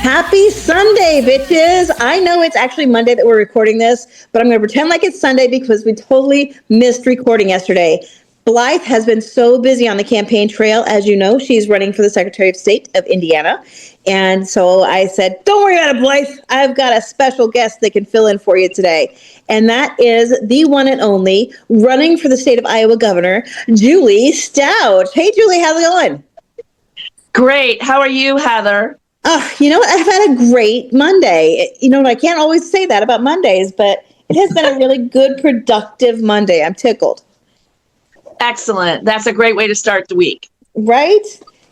Happy Sunday, bitches. I know it's actually Monday that we're recording this, but I'm going to pretend like it's Sunday because we totally missed recording yesterday. Blythe has been so busy on the campaign trail. As you know, she's running for the Secretary of State of Indiana. And so I said, don't worry about it, Blythe. I've got a special guest that can fill in for you today. And that is the one and only running for the state of Iowa governor, Julie Stauch. Hey, Julie, how's it going? Great. How are you, Heather? You know what? I've had a great Monday. I can't always say that about Mondays, but it has been a really good, productive Monday. I'm tickled. Excellent. That's a great way to start the week. Right?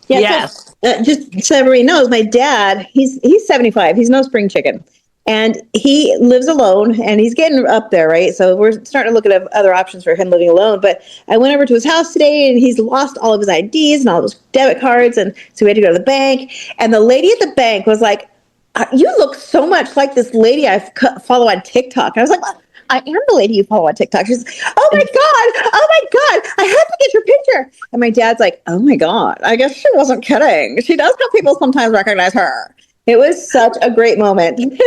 Yeah. Yes. So, just so everybody knows, my dad, he's 75. He's no spring chicken. And he lives alone, and he's getting up there, right? So we're starting to look at other options for him living alone. But I went over to his house today, and he's lost all of his IDs and all of his debit cards, and so we had to go to the bank. And the lady at the bank was like, "You look so much like this lady I follow on TikTok." And I was like, well, I am the lady you follow on TikTok. She's, oh my God, I have to get your picture. And my dad's like, oh my God, I guess she wasn't kidding. She does have people sometimes recognize her. It was such a great moment. Isn't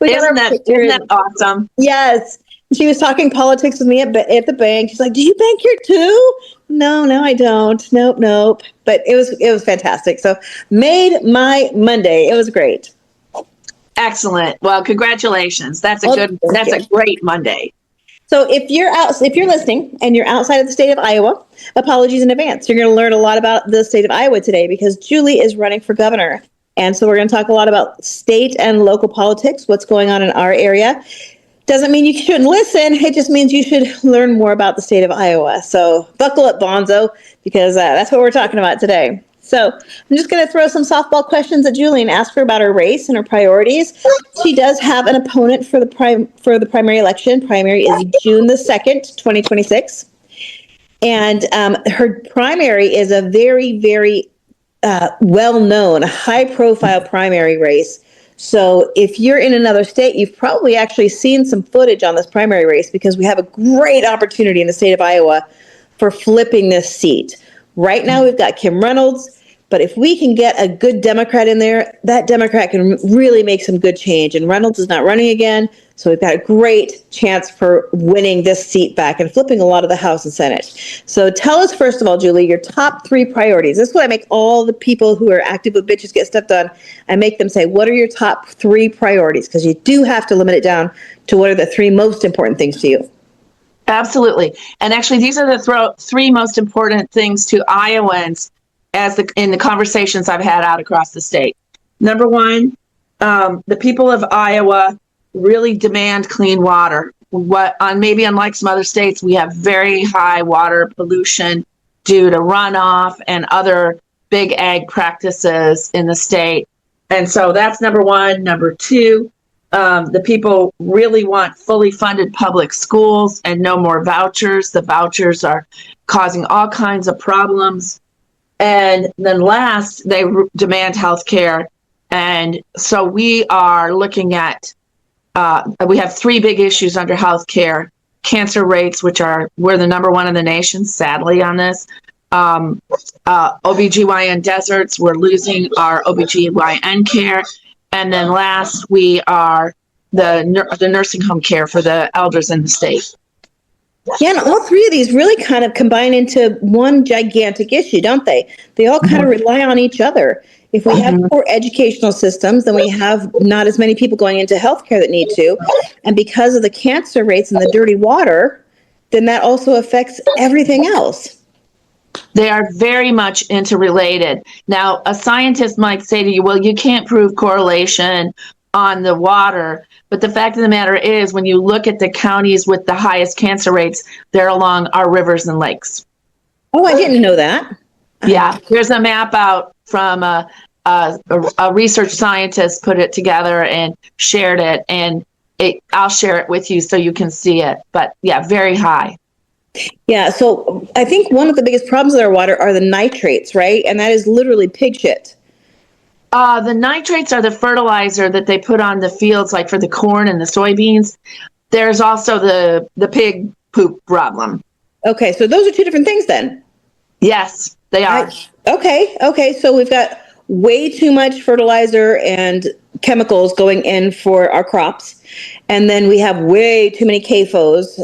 that awesome? Yes. She was talking politics with me at the bank. She's like, do you bank here too? No, I don't. Nope. But it was fantastic. So made my Monday. It was great. Excellent. Well, congratulations. That's a great Monday. So if you're listening and you're outside of the state of Iowa, apologies in advance. You're going to learn a lot about the state of Iowa today because Julie is running for governor. And so we're going to talk a lot about state and local politics, what's going on in our area. Doesn't mean you shouldn't listen. It just means you should learn more about the state of Iowa. So buckle up, Bonzo, because that's what we're talking about today. So I'm just going to throw some softball questions at Julie and ask her about her race and her priorities. She does have an opponent for the primary election. Primary is June the 2nd, 2026. And her primary is a very, very well-known, high-profile primary race. So if you're in another state, you've probably actually seen some footage on this primary race because we have a great opportunity in the state of Iowa for flipping this seat. Right now, we've got Kim Reynolds, but if we can get a good Democrat in there, that Democrat can really make some good change. And Reynolds is not running again, so we've got a great chance for winning this seat back and flipping a lot of the House and Senate. So tell us, first of all, Julie, your top 3 priorities. This is what I make all the people who are active with Bitches Get Stuff Done. I make them say, what are your top 3 priorities? Because you do have to limit it down to what are the 3 most important things to you. Absolutely. And actually, these are the 3 most important things to Iowans in the conversations I've had out across the state. Number 1, the people of Iowa really demand clean water. Maybe unlike some other states, we have very high water pollution due to runoff and other big ag practices in the state. And so that's number 1. Number 2, the people really want fully funded public schools and no more vouchers. The vouchers are causing all kinds of problems. And then last, they demand health care. And so we are looking at, we have 3 big issues under health care. Cancer rates, we're the number 1 in the nation, sadly, on this. OBGYN deserts, we're losing our OBGYN care. And then last, we are the nursing home care for the elders in the state. Yeah, and all 3 of these really kind of combine into one gigantic issue, don't they? They all kind of rely on each other. If we have poor educational systems, then we have not as many people going into healthcare that need to. And because of the cancer rates and the dirty water, then that also affects everything else. They are very much interrelated. Now, a scientist might say to you, well, you can't prove correlation on the water. But the fact of the matter is, when you look at the counties with the highest cancer rates, they're along our rivers and lakes. Oh, I didn't know that. Yeah, here's a map out from a research scientist put it together and shared it. And I'll share it with you so you can see it. But yeah, very high. Yeah, so I think one of the biggest problems with our water are the nitrates, right? And that is literally pig shit. The nitrates are the fertilizer that they put on the fields, like for the corn and the soybeans. There's also the pig poop problem. Okay, so those are 2 different things then. Yes, they are. Okay. So we've got way too much fertilizer and chemicals going in for our crops. And then we have way too many CAFOs,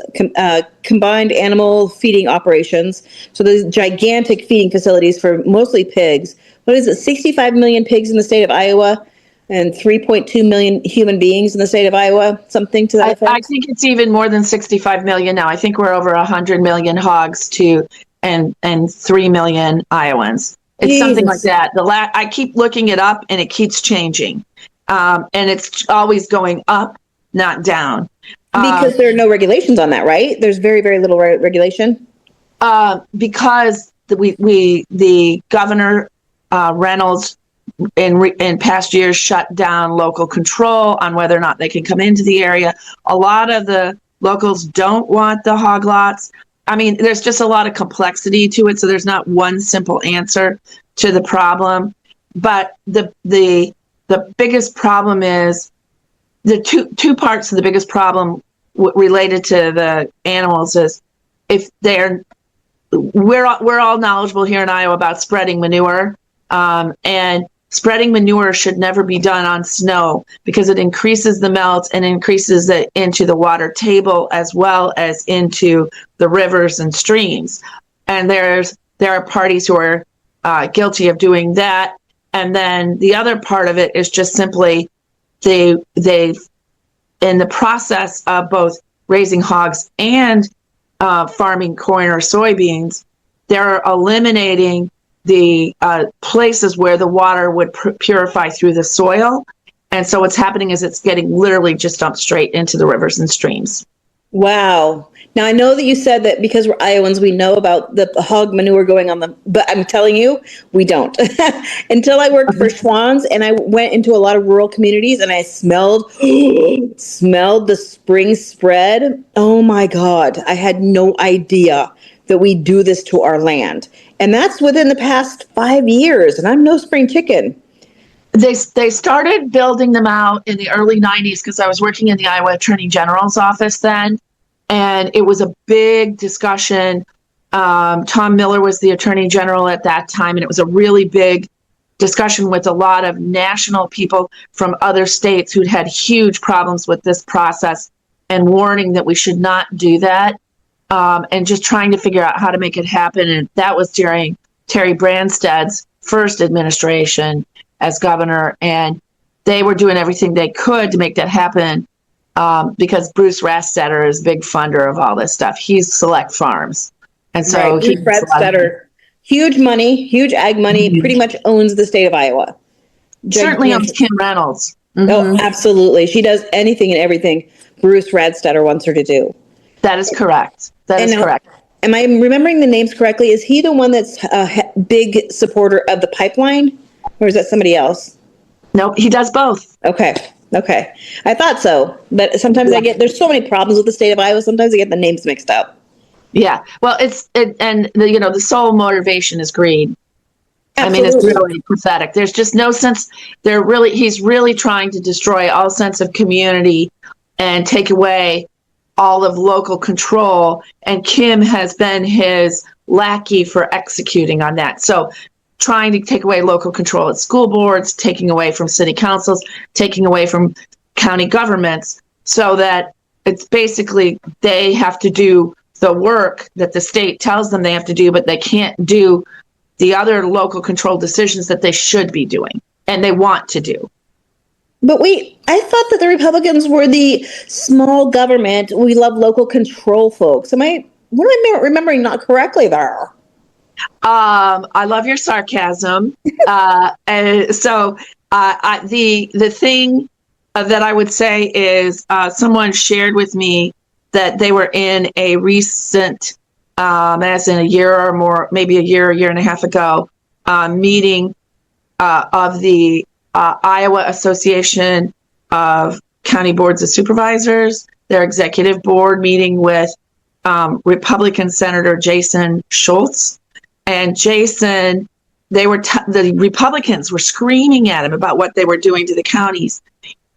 combined animal feeding operations. So those gigantic feeding facilities for mostly pigs. What is it, 65 million pigs in the state of Iowa and 3.2 million human beings in the state of Iowa, something to that effect? I think it's even more than 65 million now. I think we're over 100 million hogs and 3 million Iowans. It's something like that. I keep looking it up, and it keeps changing, and it's always going up, not down. Because there are no regulations on that, right? There's very, very little regulation. Because the governor Reynolds in past years shut down local control on whether or not they can come into the area. A lot of the locals don't want the hog lots. I mean, there's just a lot of complexity to it, so there's not one simple answer to the problem. But the biggest problem is the two parts of the biggest problem related to the animals is if we're all knowledgeable here in Iowa about spreading manure, and spreading manure should never be done on snow because it increases the melt and increases it into the water table as well as into the rivers and streams. And there are parties who are guilty of doing that. And then the other part of it is just simply they in the process of both raising hogs and farming corn or soybeans, they're eliminating the places where the water would purify through the soil. And so what's happening is it's getting literally just dumped straight into the rivers and streams. Wow. Now, I know that you said that because we're Iowans, we know about the hog manure going on but I'm telling you, we don't. Until I worked for Schwann's and I went into a lot of rural communities and I smelled the spring spread. Oh my God. I had no idea that we do this to our land. And that's within the past 5 years. And I'm no spring chicken. They started building them out in the early 90s because I was working in the Iowa Attorney General's office then. And it was a big discussion. Tom Miller was the Attorney General at that time. And it was a really big discussion with a lot of national people from other states who'd had huge problems with this process and warning that we should not do that. And just trying to figure out how to make it happen. And that was during Terry Branstad's first administration as governor. And they were doing everything they could to make that happen because Bruce Rastetter is a big funder of all this stuff. He's Select Farms. And so Bruce Rastetter, huge money, huge ag money, pretty much owns the state of Iowa. Certainly owns Kim Reynolds. Mm-hmm. Oh, absolutely. She does anything and everything Bruce Rastetter wants her to do. That is correct. That is correct. Am I remembering the names correctly? Is he the one that's a big supporter of the pipeline, or is that somebody else? Nope, he does both. Okay. I thought so, but sometimes there's so many problems with the state of Iowa. Sometimes I get the names mixed up. Yeah, well, the sole motivation is greed. Absolutely. I mean, it's really pathetic. There's just no sense. He's really trying to destroy all sense of community and take away all of local control, and Kim has been his lackey for executing on that. So trying to take away local control at school boards, taking away from city councils, taking away from county governments, so that it's basically they have to do the work that the state tells them they have to do, but they can't do the other local control decisions that they should be doing and they want to do. But wait, I thought that the Republicans were the small government, we love local control folks. What am I remembering not correctly there? I love your sarcasm. And so the thing that I would say is someone shared with me that they were in a recent, as in a year or more, maybe a year and a half ago, meeting of the Iowa Association of County Boards of Supervisors, their executive board meeting with Republican Senator Jason Schultz. And Jason, the Republicans were screaming at him about what they were doing to the counties.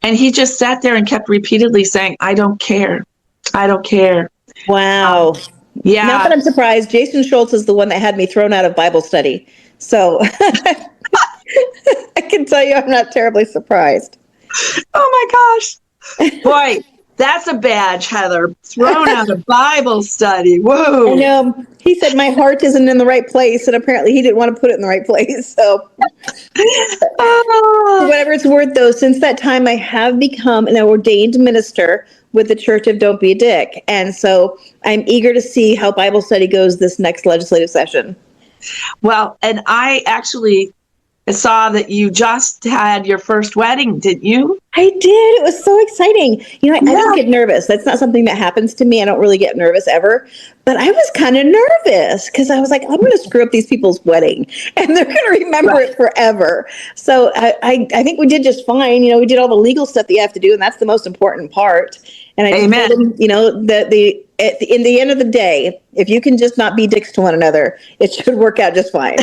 And he just sat there and kept repeatedly saying, I don't care. I don't care. Wow. Yeah. Not that I'm surprised. Jason Schultz is the one that had me thrown out of Bible study. So I can tell you I'm not terribly surprised. Oh my gosh. Boy, that's a badge, Heather. Thrown out of Bible study. I Whoa. know. He said my heart isn't in the right place, and apparently he didn't want to put it in the right place. So, for Ah, whatever it's worth, though, since that time, I have become an ordained minister with the Church of Don't Be a Dick. And so I'm eager to see how Bible study goes this next legislative session. well, and I actually saw that you just had your first wedding, didn't you? I did. It was so exciting. I don't Yeah. get nervous. That's not something that happens to me. I don't really get nervous ever. But I was kind of nervous because I was like, I'm going to screw up these people's wedding and they're going to remember Right. it forever. So I think we did just fine. We did all the legal stuff that you have to do, and that's the most important part. And I just Amen. told them, that in the end of the day, if you can just not be dicks to one another, it should work out just fine.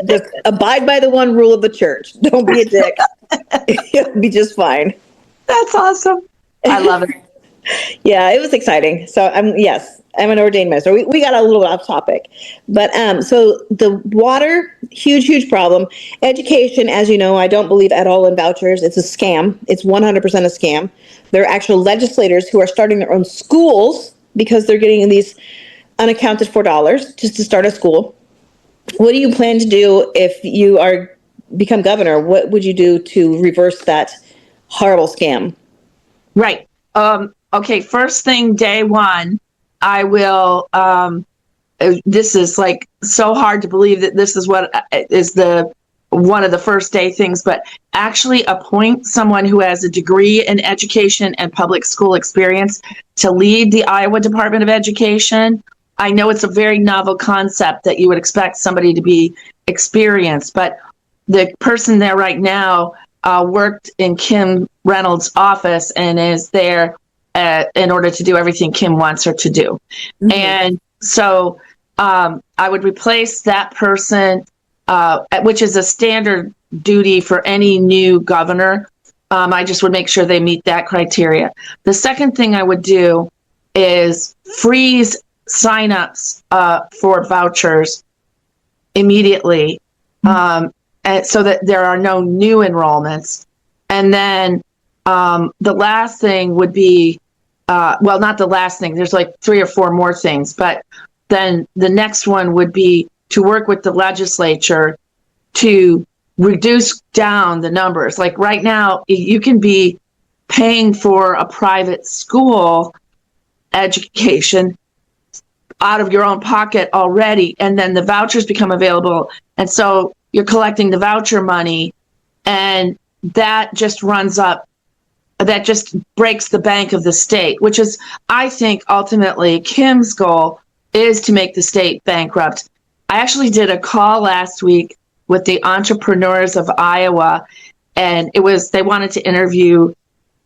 just abide by the one rule of the church. Don't be a dick. It'll be just fine. That's awesome. I love it. Yeah, it was exciting. So I'm an ordained minister. We got a little off topic, but so the water, huge problem. Education, as you know, I don't believe at all in vouchers. It's a scam. It's 100% a scam. There are actual legislators who are starting their own schools because they're getting these unaccounted for dollars just to start a school. What do you plan to do if you become governor? What would you do to reverse that horrible scam? Right. Okay. First thing, day one, I will. This is like so hard to believe that this is what is one of the first day things, but actually appoint someone who has a degree in education and public school experience to lead the Iowa Department of Education. I know it's a very novel concept that you would expect somebody to be experienced, but the person there right now worked in Kim Reynolds' office and is there in order to do everything Kim wants her to do. Mm-hmm. And so I would replace that person, which is a standard duty for any new governor. I just would make sure they meet that criteria. The second thing I would do is freeze signups for vouchers immediately. So that there are no new enrollments. And then the last thing would be, not the last thing, there's like 3 or 4 more things, but then the next one would be to work with the legislature to reduce down the numbers. Like right now, you can be paying for a private school education out of your own pocket already, and then the vouchers become available. And so you're collecting the voucher money, and that just runs up, that just breaks the bank of the state, which is, I think, ultimately Kim's goal is to make the state bankrupt. I actually did a call last week with the entrepreneurs of Iowa, and they wanted to interview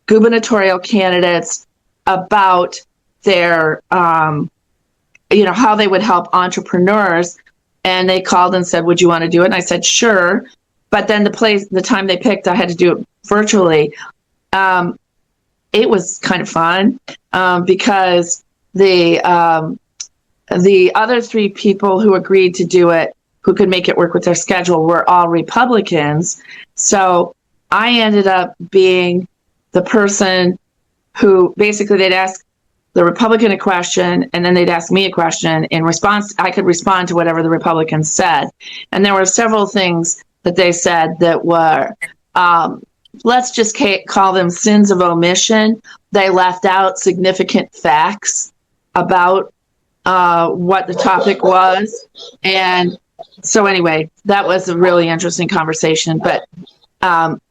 gubernatorial candidates about their, how they would help entrepreneurs. And they called and said, would you want to do it? And I said, sure. But then the time they picked, I had to do it virtually. It was kind of fun because the other 3 people who agreed to do it, who could make it work with their schedule, were all Republicans. So I ended up being the person who basically they'd ask the Republican a question, and then they'd ask me a question. In response, I could respond to whatever the Republicans said. And there were several things that they said that were, let's just call them sins of omission. They left out significant facts about what the topic was. And so anyway, that was a really interesting conversation. But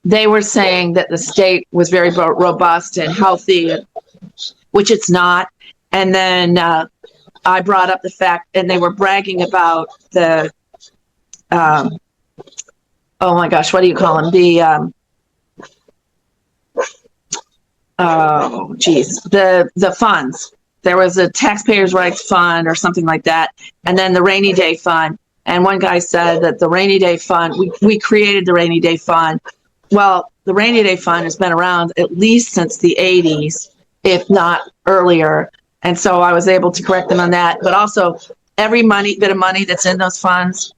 they were saying that the state was very robust and healthy, which it's not. And then I brought up the fact, and they were bragging about the, oh my gosh, what do you call them? The funds. There was a taxpayers' rights fund or something like that, and then the rainy day fund. And one guy said that the rainy day fund, we created the rainy day fund. Well, the rainy day fund has been around at least since the 80s, if not earlier. And so I was able to correct them on that. But also, every bit of money that's in those funds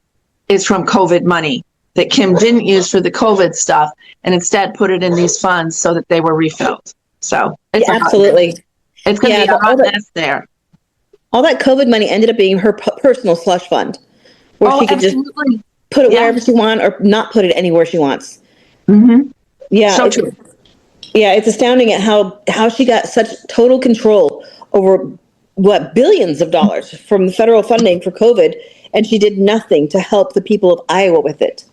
is from COVID money that Kim didn't use for the COVID stuff and instead put it in these funds so that they were refilled. So it's absolutely. It's going to be a hot mess there. All that COVID money ended up being her personal slush fund, where she could absolutely. just put it wherever she wants or not put it anywhere she wants. Mm-hmm. Yeah, so true. Yeah, it's astounding at how she got such total control over billions of dollars from the federal funding for COVID, and she did nothing to help the people of Iowa with it.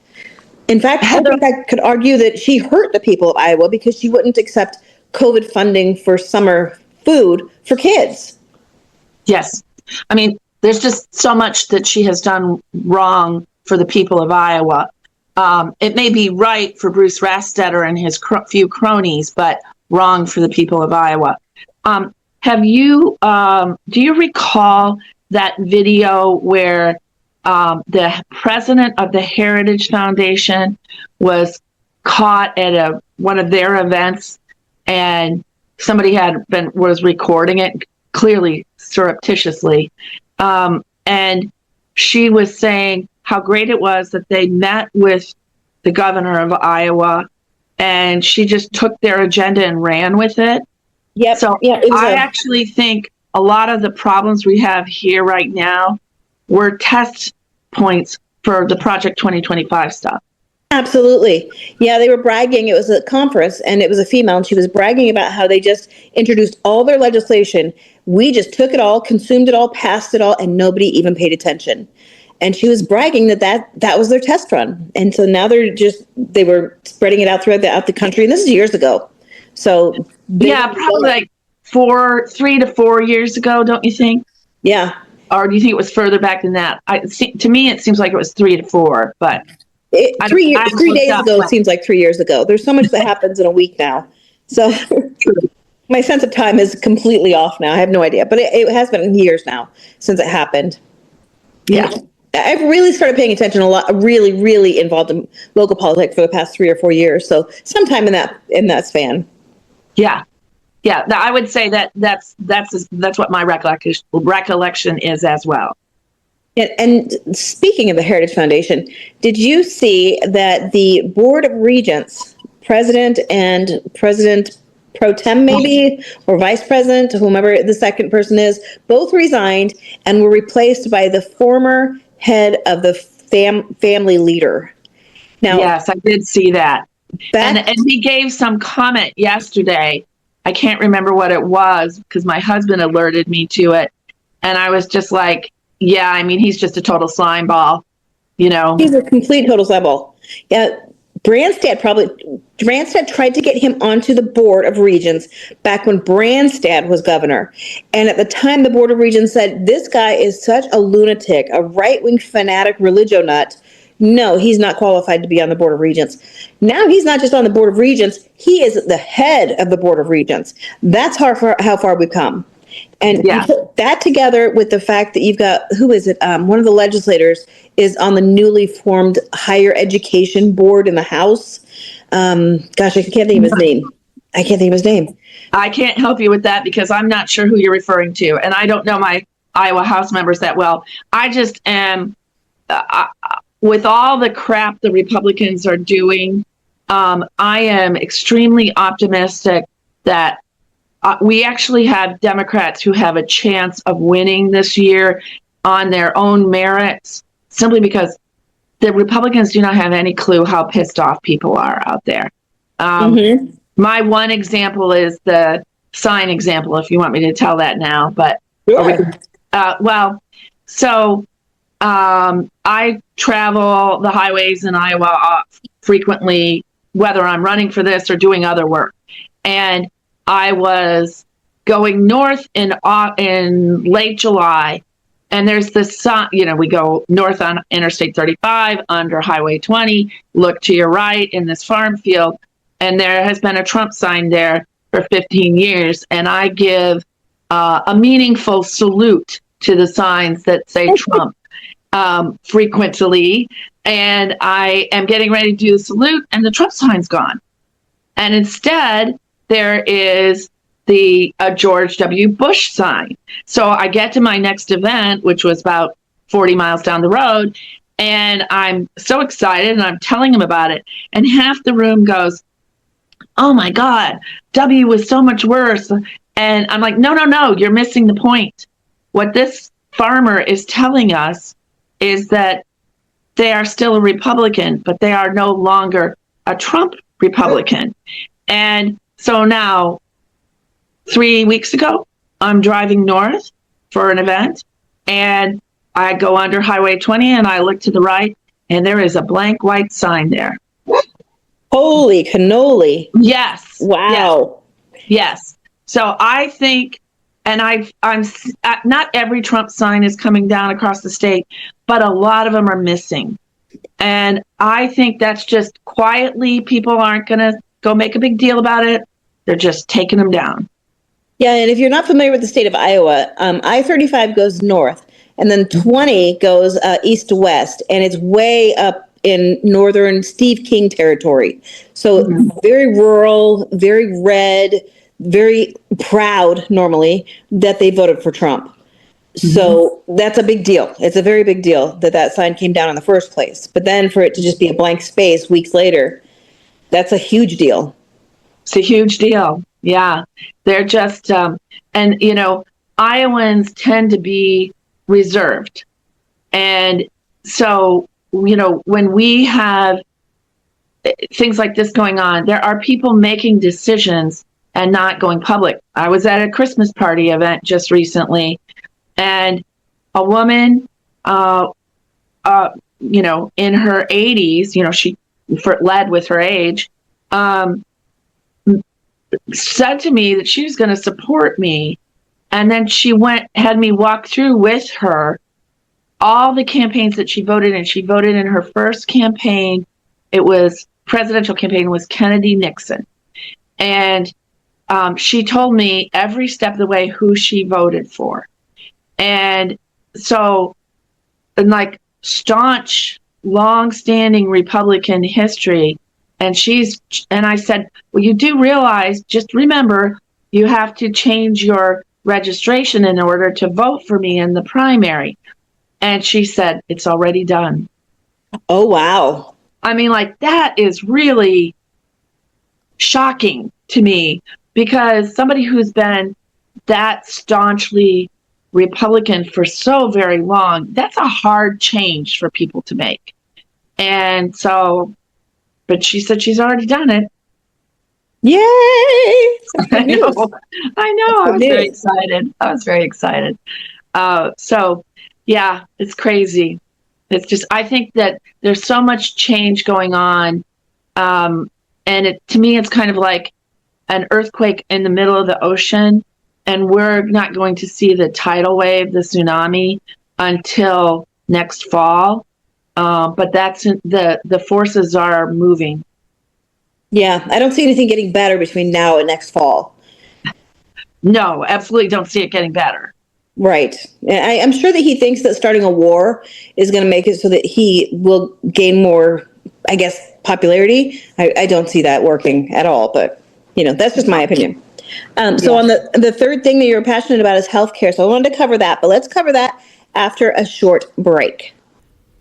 In fact, I think I could argue that she hurt the people of Iowa because she wouldn't accept COVID funding for summer food for kids. Yes. I mean, there's just so much that she has done wrong for the people of Iowa. It may be right for Bruce Rastetter and his few cronies, but wrong for the people of Iowa. Do you recall that video where the president of the Heritage Foundation was caught at one of their events, and somebody was recording it, clearly surreptitiously, and she was saying how great it was that they met with the governor of Iowa, and she just took their agenda and ran with it. Yep. So I actually think a lot of the problems we have here right now were test points for the Project 2025 stuff. Absolutely. Yeah, they were bragging. It was a conference, and it was a female, and she was bragging about how they just introduced all their legislation. We just took it all, consumed it all, passed it all, and nobody even paid attention. And she was bragging that was their test run. And so now they were spreading it out throughout the country. And this is years ago. So probably like 3 to 4 years ago, don't you think? Yeah. Or do you think it was further back than that? To me, it seems like it was 3 to 4, but 3 days ago seems like 3 years ago. There's so much that happens in a week now. So my sense of time is completely off now. I have no idea, but it has been years now since it happened. Yeah. I've really started paying attention a lot, really, really involved in local politics for the past 3 or 4 years. So sometime in that span. Yeah. Yeah. I would say that's what my recollection is as well. And speaking of the Heritage Foundation, did you see that the Board of Regents, President and President Pro Tem maybe, or Vice President, whomever the second person is, both resigned and were replaced by the former head of the family leader? Now, yes, I did see that. And he gave some comment yesterday. I can't remember what it was because my husband alerted me to it. And I was just like, yeah, I mean, he's just a total slime ball, you know. He's a complete total slime ball. Yeah, Branstad tried to get him onto the Board of Regents back when Branstad was governor. And at the time, the Board of Regents said, this guy is such a lunatic, a right-wing fanatic religio nut. No, he's not qualified to be on the Board of Regents. Now he's not just on the Board of Regents, he is the head of the Board of Regents. That's how far we've come. And you put that together with the fact that you've got, who is it? One of the legislators is on the newly formed Higher Education Board in the House. Gosh, I can't think of his name. I can't help you with that because I'm not sure who you're referring to. And I don't know my Iowa House members that well. I just am, with all the crap the Republicans are doing, I am extremely optimistic that we actually have Democrats who have a chance of winning this year on their own merits, simply because the Republicans do not have any clue how pissed off people are out there. My one example is the sign example, if you want me to tell that now. But I travel the highways in Iowa frequently, whether I'm running for this or doing other work. And I was going north in late July, and there's this sign, we go north on Interstate 35 under Highway 20, look to your right in this farm field, and there has been a Trump sign there for 15 years. And I give a meaningful salute to the signs that say Trump frequently. And I am getting ready to do the salute, and the Trump sign's gone. And instead, there is the George W. Bush sign. So I get to my next event, which was about 40 miles down the road, And I'm so excited and I'm telling him about it. And half the room goes, oh my God, W was so much worse. And I'm like, no, you're missing the point. What this farmer is telling us is that they are still a Republican, but they are no longer a Trump Republican. And so now, 3 weeks ago, I'm driving north for an event, and I go under Highway 20 and I look to the right, and there is a blank white sign there. Holy cannoli. Yes. Wow. Yes. So I think, and I'm not every Trump sign is coming down across the state, but a lot of them are missing. And I think that's just quietly, people aren't going to go make a big deal about it. They're just taking them down. Yeah, and if you're not familiar with the state of Iowa, I-35 goes north, and then 20 goes east to west, and it's way up in northern Steve King territory. So very rural, very red, very proud normally that they voted for Trump. So that's a big deal. It's a very big deal that sign came down in the first place. But then for it to just be a blank space weeks later, that's a huge deal. It's a huge deal. Yeah. They're just, and you know, Iowans tend to be reserved. And so, you know, when we have things like this going on, there are people making decisions and not going public. I was at a Christmas party event just recently, and a woman, you know, in her 80s, you know, she led with her age, said to me that she was going to support me. And then she had me walk through with her all the campaigns that she voted in. She voted in her first campaign. It was presidential campaign was Kennedy Nixon. And she told me every step of the way who she voted for. And so, in like staunch, long-standing Republican history, and I said, well, you do realize, just remember, you have to change your registration in order to vote for me in the primary. And she said, it's already done. Oh, wow. I mean, like, that is really shocking to me, because somebody who's been that staunchly Republican for so very long, that's a hard change for people to make. And so, but she said she's already done it. Yay! I know. I was very excited. So, yeah, it's crazy. It's just, I think that there's so much change going on. And to me, it's kind of like an earthquake in the middle of the ocean. And we're not going to see the tidal wave, the tsunami, until next fall. But that's the forces are moving. Yeah, I don't see anything getting better between now and next fall. No, absolutely don't see it getting better. Right. I'm sure that he thinks that starting a war is going to make it so that he will gain more, I guess, popularity. I don't see that working at all, but, you know, that's just my opinion. So on the third thing that you're passionate about is healthcare. So I wanted to cover that, but let's cover that after a short break.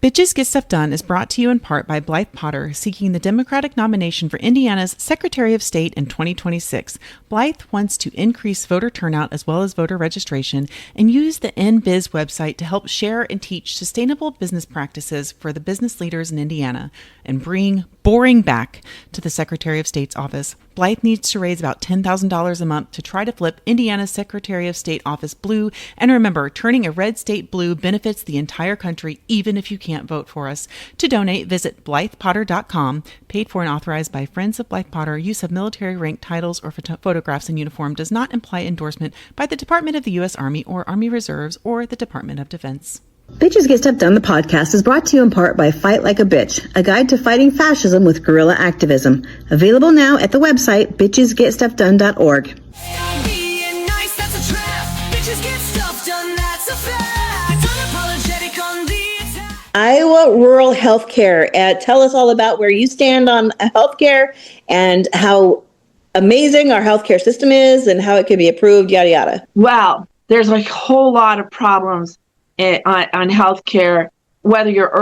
Bitches Get Stuff Done is brought to you in part by Blythe Potter, seeking the Democratic nomination for Indiana's Secretary of State in 2026. Blythe wants to increase voter turnout as well as voter registration and use the NBiz website to help share and teach sustainable business practices for the business leaders in Indiana and bring boring back to the Secretary of State's office. Blythe needs to raise about $10,000 a month to try to flip Indiana's Secretary of State office blue. And remember, turning a red state blue benefits the entire country, even if you can't vote for us. To donate, visit BlythePotter.com. Paid for and authorized by Friends of Blythe Potter. Use of military rank titles or photographs in uniform does not imply endorsement by the Department of the U.S. Army or Army Reserves or the Department of Defense. Bitches Get Stuff Done, the podcast, is brought to you in part by Fight Like a Bitch, a guide to fighting fascism with guerrilla activism. Available now at the website bitchesgetstuffdone.org. Iowa rural healthcare. Tell us all about where you stand on healthcare and how amazing our healthcare system is and how it can be improved, yada, yada. Well, there's a whole lot of problems on healthcare, whether you're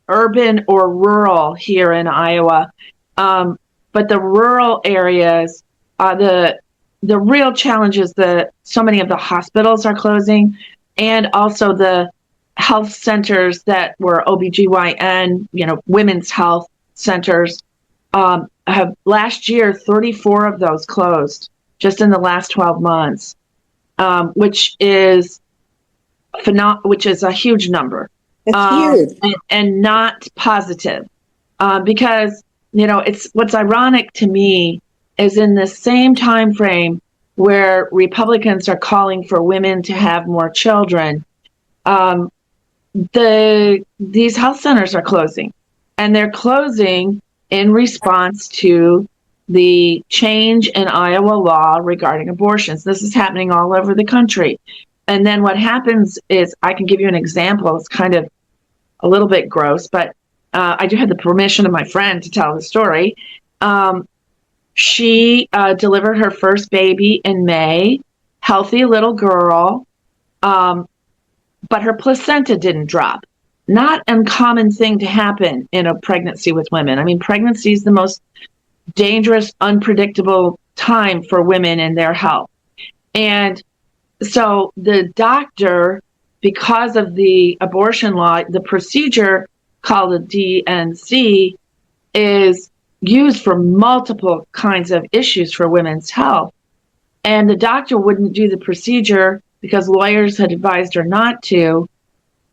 urban or rural here in Iowa. But the rural areas, the real challenge is that so many of the hospitals are closing, and also the health centers that were OBGYN, women's health centers, have last year, 34 of those closed just in the last 12 months, which is a huge number. It's huge. And not positive, because it's what's ironic to me is in the same time frame where Republicans are calling for women to have more children, these health centers are closing, and they're closing in response to the change in Iowa law regarding abortions. This is happening all over the country. And then what happens is, I can give you an example. It's kind of a little bit gross, but I do have the permission of my friend to tell the story. She delivered her first baby in May, healthy little girl, but her placenta didn't drop. Not an uncommon thing to happen in a pregnancy with women. I mean, pregnancy is the most dangerous, unpredictable time for women and their health. And so the doctor, because of the abortion law, the procedure called a DNC is used for multiple kinds of issues for women's health. And the doctor wouldn't do the procedure because lawyers had advised her not to.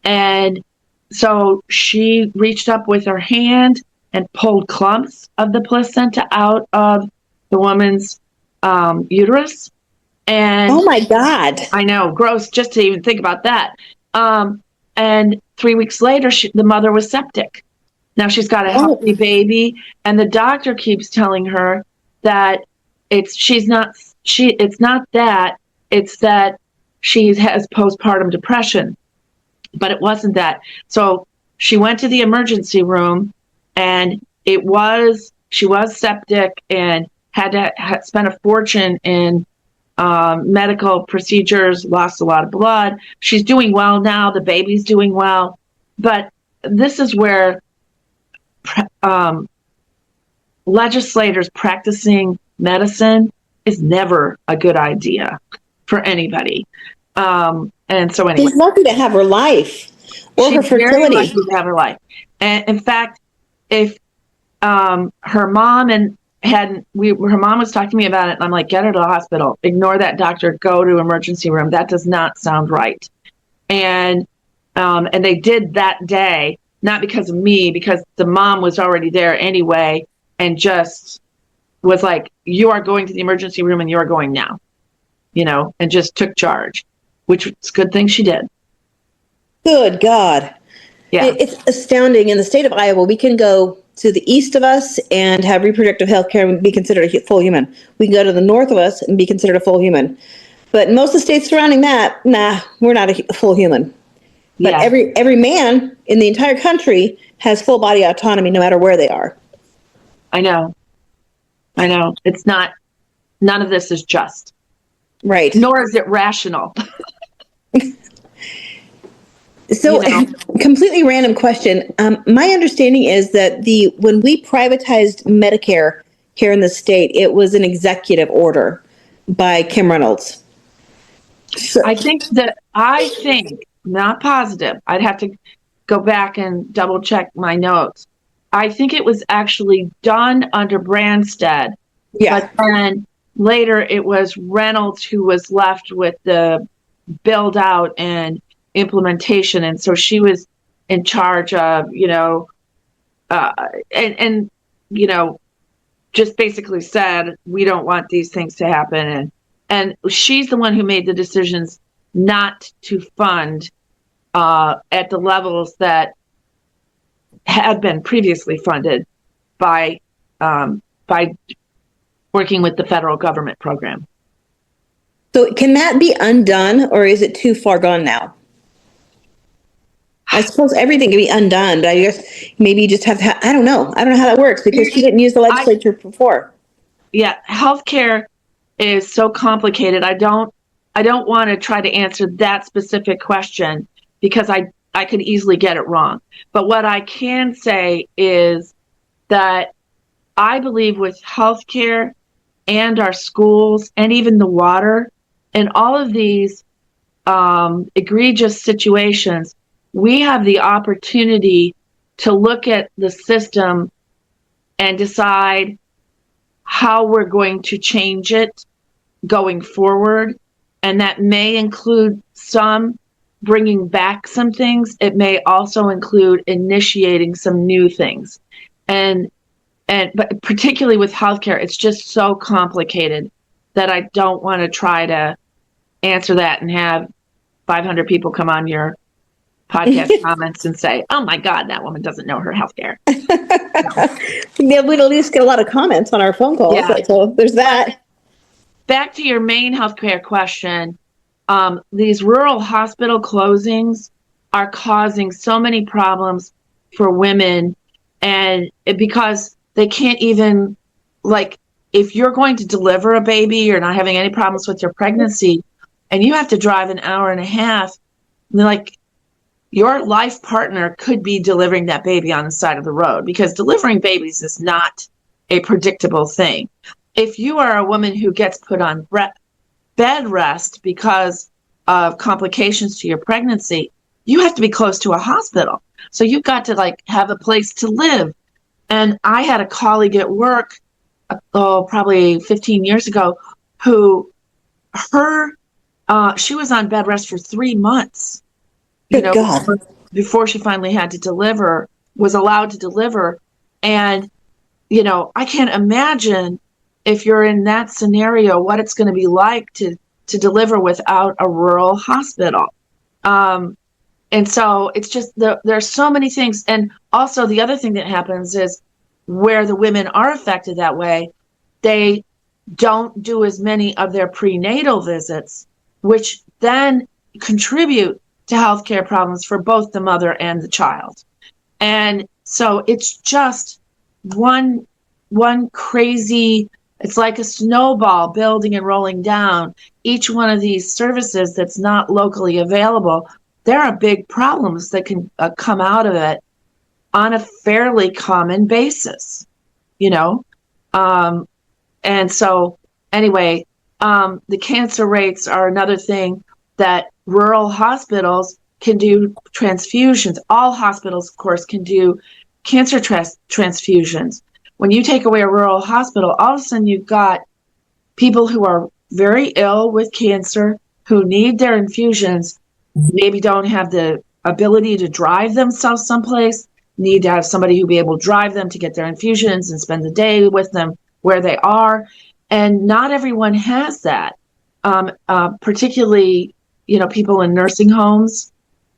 And so she reached up with her hand and pulled clumps of the placenta out of the woman's uterus. And oh my God. I know, gross just to even think about that. And 3 weeks later, the mother was septic. Now she's got a healthy baby, and the doctor keeps telling her that it's that she has postpartum depression, but it wasn't that. So she went to the emergency room, and she was septic and had spent a fortune in medical procedures, lost a lot of blood. She's doing well now. The baby's doing well. But this is where legislators practicing medicine is never a good idea for anybody. And so anyway. She's lucky to have her life or her fertility. Very lucky to have her life. And in fact, if her mom her mom was talking to me about it, and I'm like, get her to the hospital. Ignore that doctor. Go to emergency room. That does not sound right. And they did that day, not because of me, because the mom was already there anyway, and just was like, you are going to the emergency room, and you are going now, and just took charge, which was a good thing she did. Good God. Yeah. It's astounding. In the state of Iowa, we can go to the east of us and have reproductive health care and be considered a full human. We can go to the north of us and be considered a full human. But most of the states surrounding that, nah, we're not a full human. But Yeah. every man in the entire country has full body autonomy no matter where they are. I know. It's not, none of this is just. Right. Nor is it rational. So, completely random question. My understanding is that when we privatized Medicare here in the state, it was an executive order by Kim Reynolds. So, I think, not positive. I'd have to go back and double check my notes. I think it was actually done under Branstad. yeah. But then later it was Reynolds who was left with the build out and implementation. And so she was in charge of, just basically said, we don't want these things to happen. And she's the one who made the decisions not to fund at the levels that had been previously funded by working with the federal government program. So can that be undone, or is it too far gone now? I suppose everything can be undone, but I guess maybe you just have to, I don't know how that works, because she didn't use the legislature before. Yeah, healthcare is so complicated. I don't want to try to answer that specific question, because I could easily get it wrong. But what I can say is that I believe with healthcare and our schools and even the water and all of these egregious situations, we have the opportunity to look at the system and decide how we're going to change it going forward. And that may include some bringing back some things. It may also include initiating some new things. But particularly with healthcare, it's just so complicated that I don't want to try to answer that and have 500 people come on your podcast comments and say, "Oh my God, that woman doesn't know her healthcare." Yeah, we'd at least get a lot of comments on our phone calls. Yeah. So there's that. Back to your main healthcare question, these rural hospital closings are causing so many problems for women, and because they can't even, like, if you're going to deliver a baby, you're not having any problems with your pregnancy, and you have to drive an hour and a half, like, your life partner could be delivering that baby on the side of the road, because delivering babies is not a predictable thing. If you are a woman who gets put on bed rest because of complications to your pregnancy, you have to be close to a hospital. So you've got to, like, have a place to live. And I had a colleague at work, probably 15 years ago, who she was on bed rest for 3 months. Good God. Before she finally had to deliver, was allowed to deliver. And, I can't imagine if you're in that scenario, what it's going to be like to deliver without a rural hospital. And so it's just, there's so many things. And also the other thing that happens is where the women are affected that way, they don't do as many of their prenatal visits, which then contribute to healthcare problems for both the mother and the child. And so it's just one crazy, it's like a snowball building and rolling down. Each one of these services that's not locally available, there are big problems that can come out of it on a fairly common basis, and so anyway, the cancer rates are another thing that rural hospitals can do transfusions. All hospitals, of course, can do cancer transfusions. When you take away a rural hospital, all of a sudden you've got people who are very ill with cancer, who need their infusions, maybe don't have the ability to drive themselves someplace, need to have somebody who be able to drive them to get their infusions and spend the day with them where they are. And not everyone has that, particularly, people in nursing homes,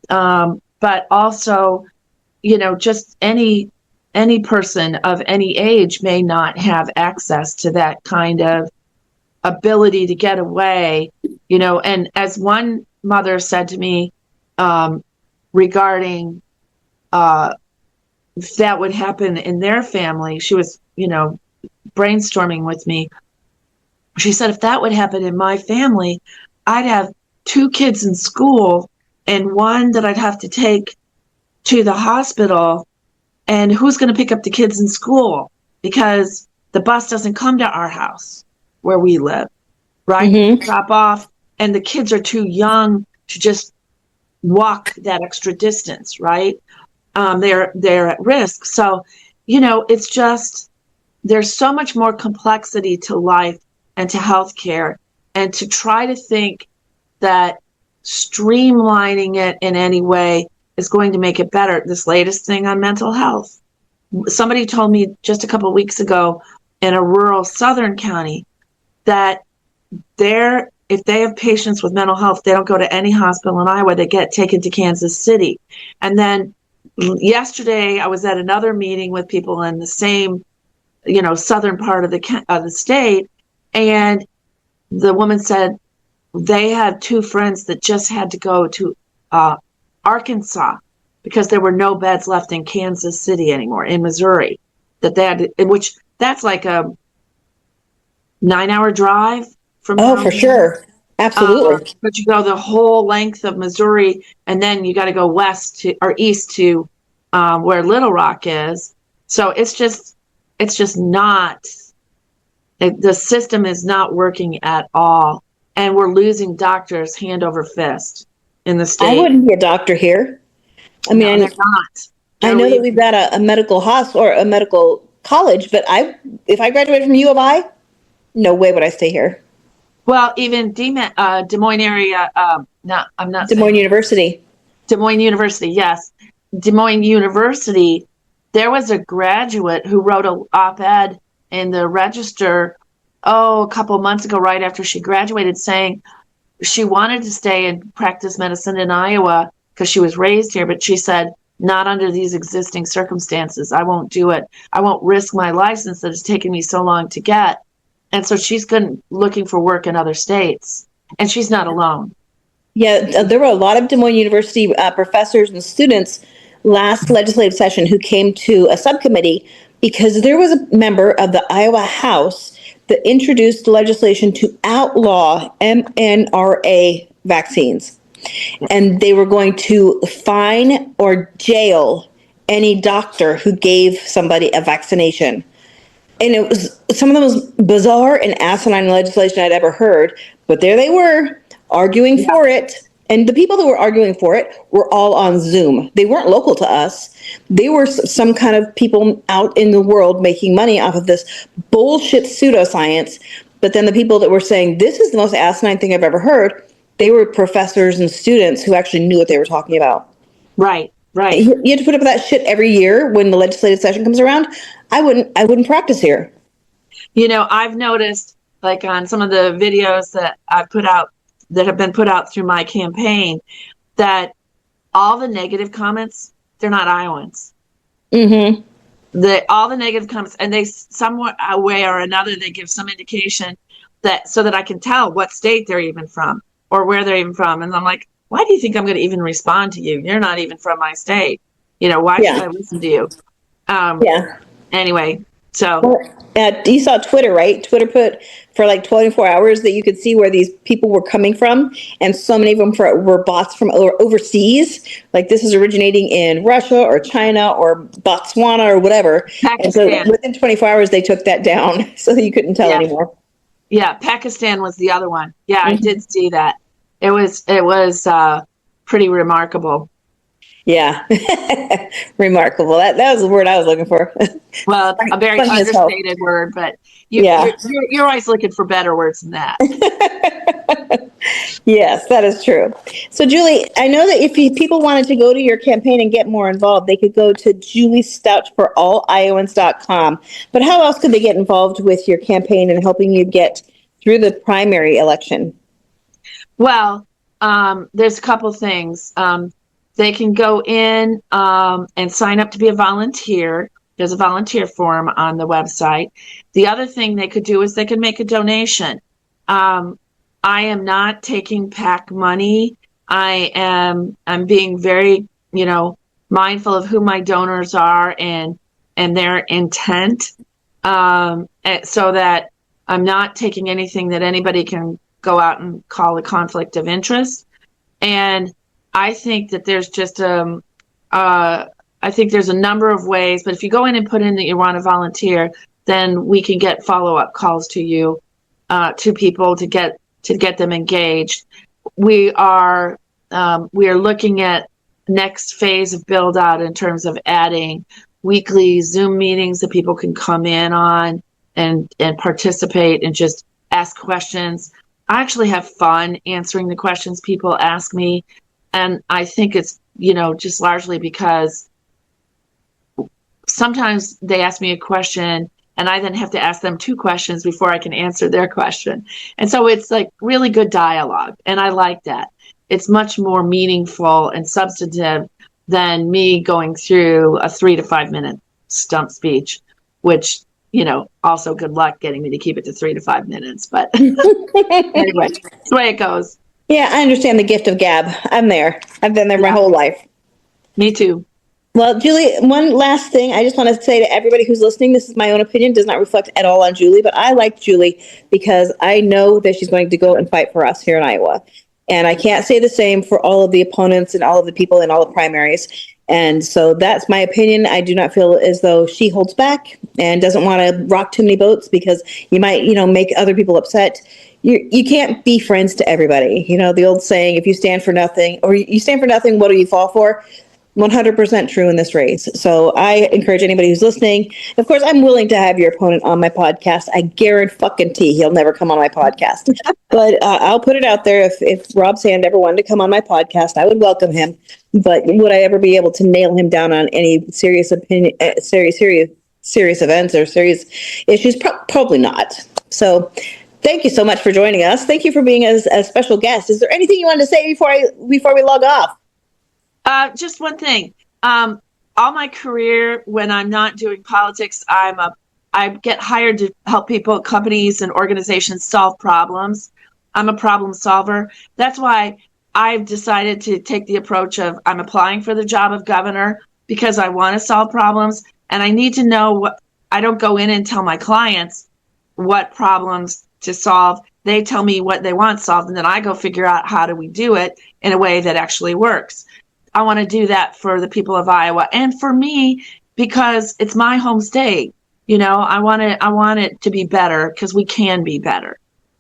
but also, just any person of any age may not have access to that kind of ability to get away, and as one mother said to me, regarding if that would happen in their family, she was, brainstorming with me. She said, if that would happen in my family, I'd have 2 kids in school and one that I'd have to take to the hospital. And who's going to pick up the kids in school? Because the bus doesn't come to our house where we live, right? Mm-hmm. Drop off, and the kids are too young to just walk that extra distance, right? They're at risk. So, it's just, there's so much more complexity to life and to healthcare, and to try to think that streamlining it in any way is going to make it better. This latest thing on mental health. Somebody told me just a couple of weeks ago in a rural southern county that if they have patients with mental health, they don't go to any hospital in Iowa. They get taken to Kansas City. And then yesterday I was at another meeting with people in the same, southern part of the state, and the woman said they had 2 friends that just had to go to Arkansas because there were no beds left in Kansas City anymore, in Missouri, that they had to, which that's like a 9-hour drive from. Oh, for sure. Absolutely. But you go the whole length of Missouri, and then you got to go west to or east to where Little Rock is. So it's just not. The system is not working at all, and we're losing doctors hand over fist in the I state. wouldn't be a doctor here. I No, mean, they're not. I know that we've got a medical hospital or a medical college, but if I graduated from U of I, no way would I stay here. Well, even Des Moines area. No, I'm not Des saying Moines University. Des Moines University. Yes, Des Moines University. There was a graduate who wrote an op-ed in the Register, a couple months ago, right after she graduated, saying she wanted to stay and practice medicine in Iowa because she was raised here, but she said, not under these existing circumstances. I won't do it. I won't risk my license that has taken me so long to get. And so she's looking for work in other states, and she's not alone. Yeah, there were a lot of Des Moines University professors and students last legislative session who came to a subcommittee because there was a member of the Iowa House that introduced legislation to outlaw mRNA vaccines. And they were going to fine or jail any doctor who gave somebody a vaccination. And it was some of the most bizarre and asinine legislation I'd ever heard. But there they were, arguing for it. And the people that were arguing for it were all on Zoom. They weren't local to us. They were some kind of people out in the world making money off of this bullshit pseudoscience. But then the people that were saying, this is the most asinine thing I've ever heard, they were professors and students who actually knew what they were talking about. Right. You have to put up with that shit every year when the legislative session comes around. I wouldn't practice here. I've noticed, like on some of the videos that I've put out that have been put out through my campaign, that all the negative comments, they're not Iowans. Mm-hmm. All the negative comments, and they some way or another, they give some indication that so that I can tell what state they're even from or where they're even from. And I'm like, why do you think I'm going to even respond to you? You're not even from my state. Why should I listen to you? Anyway, so. You saw Twitter, right? Twitter put for like 24 hours that you could see where these people were coming from. And so many of them were bots from overseas. Like this is originating in Russia or China or Botswana or whatever. Pakistan. And so within 24 hours, they took that down so that you couldn't tell anymore. Yeah, Pakistan was the other one. Yeah, I did see that. It was pretty remarkable. Yeah, remarkable. That was the word I was looking for. Well, a very understated word, but you're always looking for better words than that. Yes, that is true. So, Julie, I know that if people wanted to go to your campaign and get more involved, they could go to juliestauchforalliowans.com. But how else could they get involved with your campaign and helping you get through the primary election? Well, there's a couple things. They can go in and sign up to be a volunteer. There's a volunteer form on the website. The other thing they could do is they could make a donation. I am not taking PAC money. I'm being very, mindful of who my donors are and their intent, so that I'm not taking anything that anybody can go out and call a conflict of interest. And I think that there's just I think there's a number of ways, but if you go in and put in that you want to volunteer, then we can get follow-up calls to you, to people to get them engaged. We are looking at next phase of build out in terms of adding weekly Zoom meetings that people can come in on and participate and just ask questions. I actually have fun answering the questions people ask me. And I think it's, just largely because sometimes they ask me a question and I then have to ask them 2 questions before I can answer their question. And so it's like really good dialogue. And I like that. It's much more meaningful and substantive than me going through a 3 to 5 minute stump speech, which, also good luck getting me to keep it to 3 to 5 minutes. But anyway, that's the way it goes. Yeah, I understand the gift of gab. I'm there. I've been there my whole life. Me too. Well, Julie, one last thing I just want to say to everybody who's listening, this is my own opinion, does not reflect at all on Julie, but I like Julie because I know that she's going to go and fight for us here in Iowa. And I can't say the same for all of the opponents and all of the people in all the primaries. And so that's my opinion. I do not feel as though she holds back and doesn't want to rock too many boats because you might, make other people upset. You can't be friends to everybody. The old saying, if you stand for nothing, or you stand for nothing, what do you fall for? 100% true in this race. So I encourage anybody who's listening. Of course, I'm willing to have your opponent on my podcast. I guarantee he'll never come on my podcast. But I'll put it out there. If Rob Sand ever wanted to come on my podcast, I would welcome him. But would I ever be able to nail him down on any serious opinion, serious events or serious issues? Probably not. So thank you so much for joining us. Thank you for being a special guest. Is there anything you wanted to say before we log off? Just one thing. All my career, when I'm not doing politics, I get hired to help people, companies, and organizations solve problems. I'm a problem solver. That's why I've decided to take the approach of I'm applying for the job of governor because I want to solve problems, and I need to know what. I don't go in and tell my clients what problems to solve. They tell me what they want solved, and then I go figure out how do we do it in a way that actually works. I want to do that for the people of Iowa and for me because it's my home state. I want it to be better because we can be better.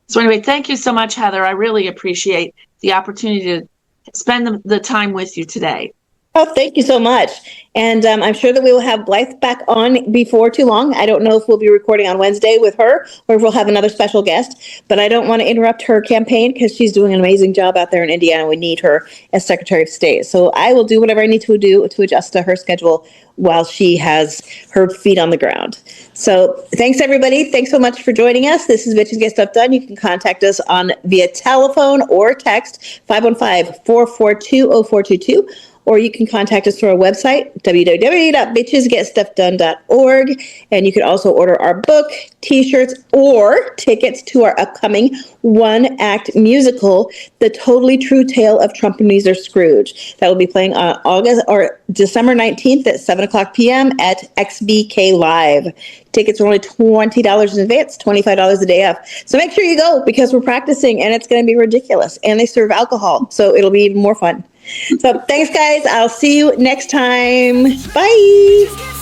So anyway, thank you so much, Heather. I really appreciate the opportunity to spend the time with you today. Oh, thank you so much. And I'm sure that we will have Blythe back on before too long. I don't know if we'll be recording on Wednesday with her or if we'll have another special guest, but I don't want to interrupt her campaign because she's doing an amazing job out there in Indiana. We need her as Secretary of State. So I will do whatever I need to do to adjust to her schedule while she has her feet on the ground. So thanks, everybody. Thanks so much for joining us. This is Bitches Get Stuff Done. You can contact us on via telephone or text 515-442-0422. Or you can contact us through our website, www.bitchesgetstuffdone.org. And you can also order our book, t-shirts, or tickets to our upcoming one-act musical, The Totally True Tale of Trump-Ebenezer Scrooge. That will be playing on December 19th at 7 o'clock p.m. at XBK Live. Tickets are only $20 in advance, $25 a day of. So make sure you go because we're practicing and it's going to be ridiculous. And they serve alcohol, so it'll be even more fun. So thanks, guys. I'll see you next time. Bye.